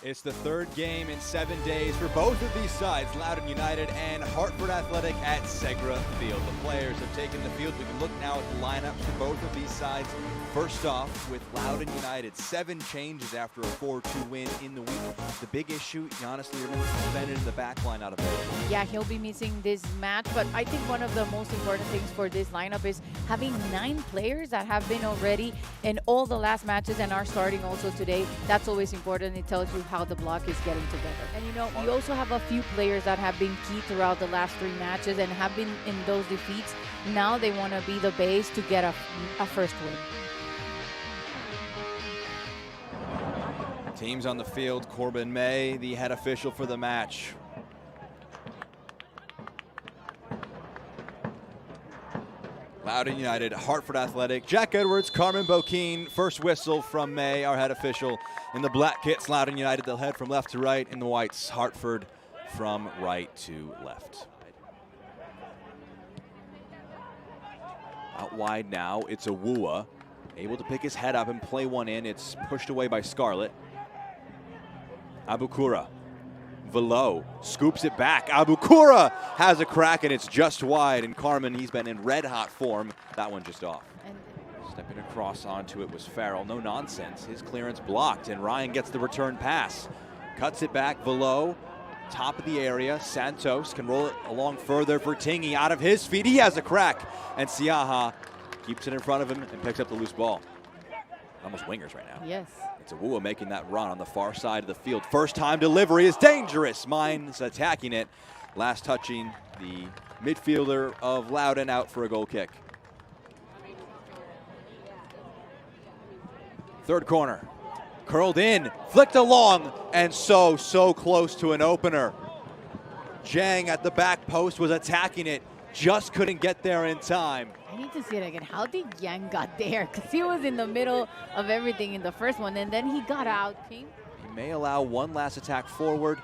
It's the third game in 7 days for both of these sides, Loudoun United and Hartford Athletic at Segra Field. The players have taken the field. We can look now at the lineups for both of these sides. First off, with Loudoun United, 7 changes after a 4-2 win in the week. The big issue, Giannis Lieberman suspended in the back line out of it. Yeah, he'll be missing this match, but I think one of the most important things for this lineup is having 9 players that have been already in all the last matches and are starting also today. That's always important. It tells you how the block is getting together. And you know, you also have a few players that have been key throughout the last 3 matches and have been in those defeats. Now they want to be the base to get a first win. Teams on the field, Corbin May, the head official for the match. Loudoun United, Hartford Athletic, Jack Edwards, Carmen Boquin, first whistle from May, our head official. In the black kits, Loudoun United, they'll head from left to right. In the whites, Hartford from right to left. Out wide now, it's Awua, able to pick his head up and play one in. It's pushed away by Scarlett. Abukura, Velo scoops it back. Abukura has a crack and it's just wide. And Carmen, he's been in red hot form. That one just off. Stepping across onto it was Farrell. No nonsense. His clearance blocked and Ryan gets the return pass. Cuts it back. Velo, top of the area. Santos can roll it along further for Tingy. Out of his feet, he has a crack. And Siaha keeps it in front of him and picks up the loose ball. Almost wingers right now. Yes. It's Awua making that run on the far side of the field. First time delivery is dangerous. Mines attacking it. Last touching the midfielder of Loudoun out for a goal kick. Third corner. Curled in, flicked along, and so close to an opener. Jang at the back post was attacking it. Just couldn't get there in time. I need to see it again. How did Yang got there? Because he was in the middle of everything in the first one, and then he got out. He may allow one last attack forward.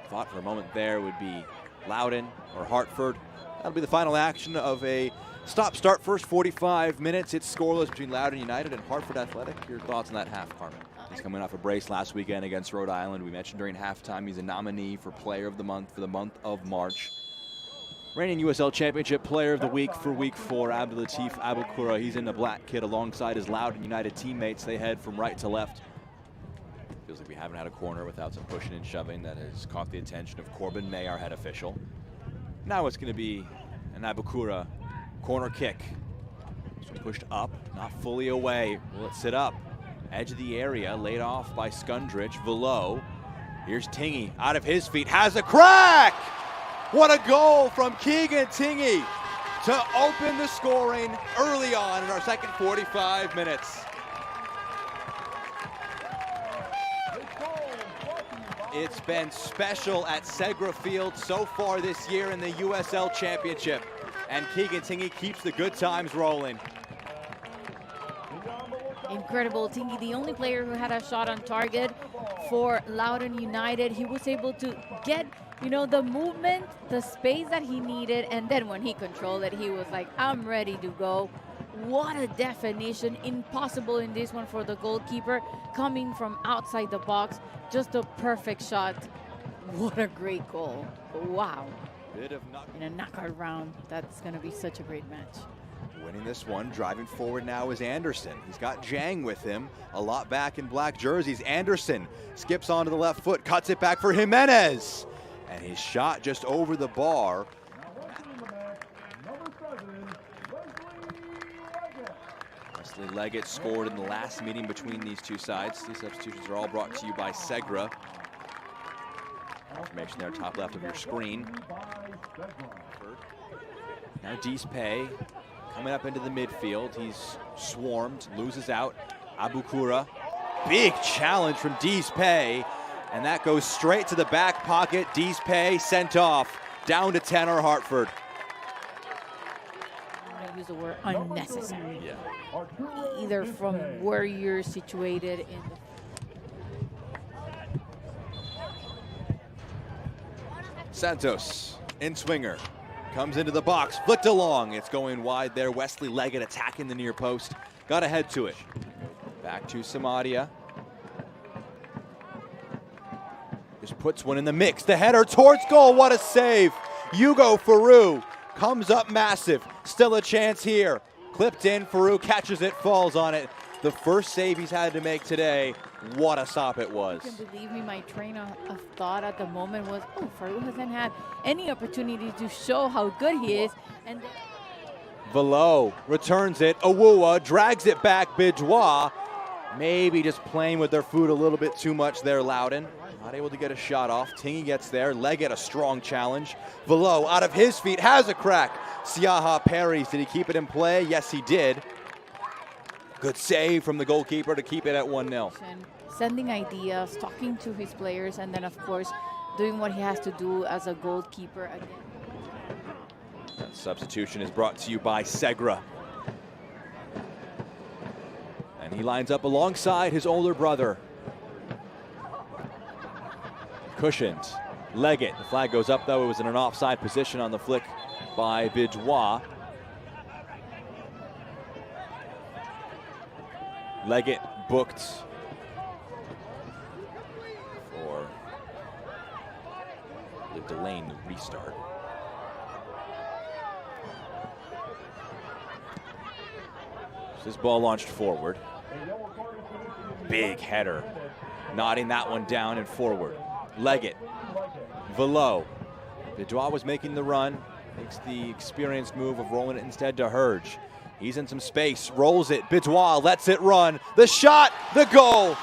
Thought for a moment there would be Loudoun or Hartford. That'll be the final action of a stop-start first 45 minutes. It's scoreless between Loudoun United and Hartford Athletic. Your thoughts on that half, Carmen? He's coming off a brace last weekend against Rhode Island. We mentioned during halftime he's a nominee for Player of the Month for the month of March. Reigning USL Championship Player of the Week for Week 4, Abdulatif Abukura. He's in the black kit alongside his Loudoun United teammates. They head from right to left. Feels like we haven't had a corner without some pushing and shoving that has caught the attention of Corbin May, our head official. Now it's going to be an Abukura corner kick. So pushed up, not fully away. Will it sit up? Edge of the area, laid off by Skundrich. Below. Here's Tingy, out of his feet, has a crack! What a goal from Keegan Tingey to open the scoring early on in our second 45 minutes. It's been special at Segra Field so far this year in the USL Championship. And Keegan Tingey keeps the good times rolling. Incredible. Tingy, the only player who had a shot on target for Loudoun United. He was able to get, you know, the movement, the space that he needed, and then when he controlled it, he was like, I'm ready to go. What a definition. Impossible in this one for the goalkeeper. Coming from outside the box, just a perfect shot. What a great goal. Wow. In a knockout round, that's going to be such a great match. Winning this one, driving forward now is Anderson. He's got Jang with him, a lot back in black jerseys. Anderson skips onto the left foot, cuts it back for Jimenez. And his shot just over the bar. Wesley Leggett scored in the last meeting between these two sides. These substitutions are all brought to you by Segra. Information there, top left of your screen. Now Deespe coming up into the midfield. He's swarmed, loses out. Abukura, big challenge from Deespe, and that goes straight to the back pocket. Deespe sent off, down to 10 or Hartford. I'm going to use the word unnecessary. Yeah. Either from where you're situated in the Santos, in swinger, comes into the box, flicked along. It's going wide there. Wesley Leggett attacking the near post. Got to head to it. Back to Samadia. Just puts one in the mix. The header towards goal. What a save. Hugo Faroux comes up massive. Still a chance here. Clipped in. Faroux catches it, falls on it. The first save he's had to make today. What a stop it was. You can believe me, my train of thought at the moment was, oh, Faroux hasn't had any opportunity to show how good he is. And Velo returns it. Awuwa drags it back. Bidois maybe just playing with their foot a little bit too much there, Loudoun. Not able to get a shot off. Tingy gets there. Leggett a strong challenge. Velo out of his feet has a crack. Siaha parries. Did he keep it in play? Yes, he did. Good save from the goalkeeper to keep it at 1-0. Sending ideas, talking to his players, and then, of course, doing what he has to do as a goalkeeper again. That substitution is brought to you by Segra. And he lines up alongside his older brother. Cushioned. Leggett. The flag goes up, though. It was in an offside position on the flick by Bidois. Leggett booked for the delaying restart. This ball launched forward. Big header. Nodding that one down and forward. Leggett. Velo. Bidois was making the run. Makes the experienced move of rolling it instead to Hurge. He's in some space. Rolls it. Bidois lets it run. The shot. The goal.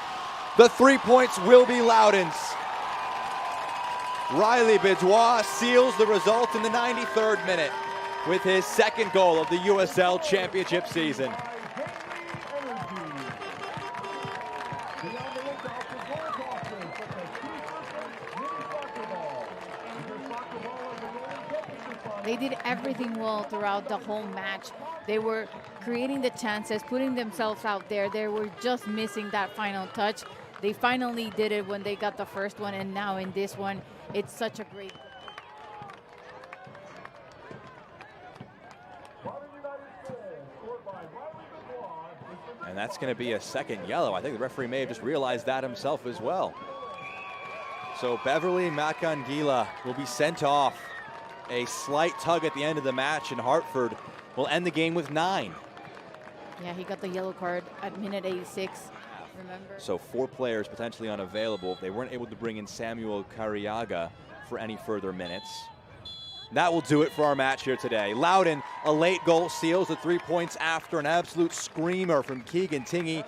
The 3 points will be Loudoun's. Riley Bidois seals the result in the 93rd minute with his second goal of the USL Championship season. They did everything well throughout the whole match. They were creating the chances, putting themselves out there. They were just missing that final touch. They finally did it when they got the first one, and now in this one, it's such a great goal. And that's going to be a second yellow. I think the referee may have just realized that himself as well. So Beverly Makangila will be sent off. A slight tug at the end of the match, and Hartford will end the game with 9. Yeah, he got the yellow card at minute 86, remember? So 4 players potentially unavailable. They weren't able to bring in Samuel Cariaga for any further minutes. That will do it for our match here today. Loudoun, a late goal, seals the 3 points after an absolute screamer from Keegan Tingey.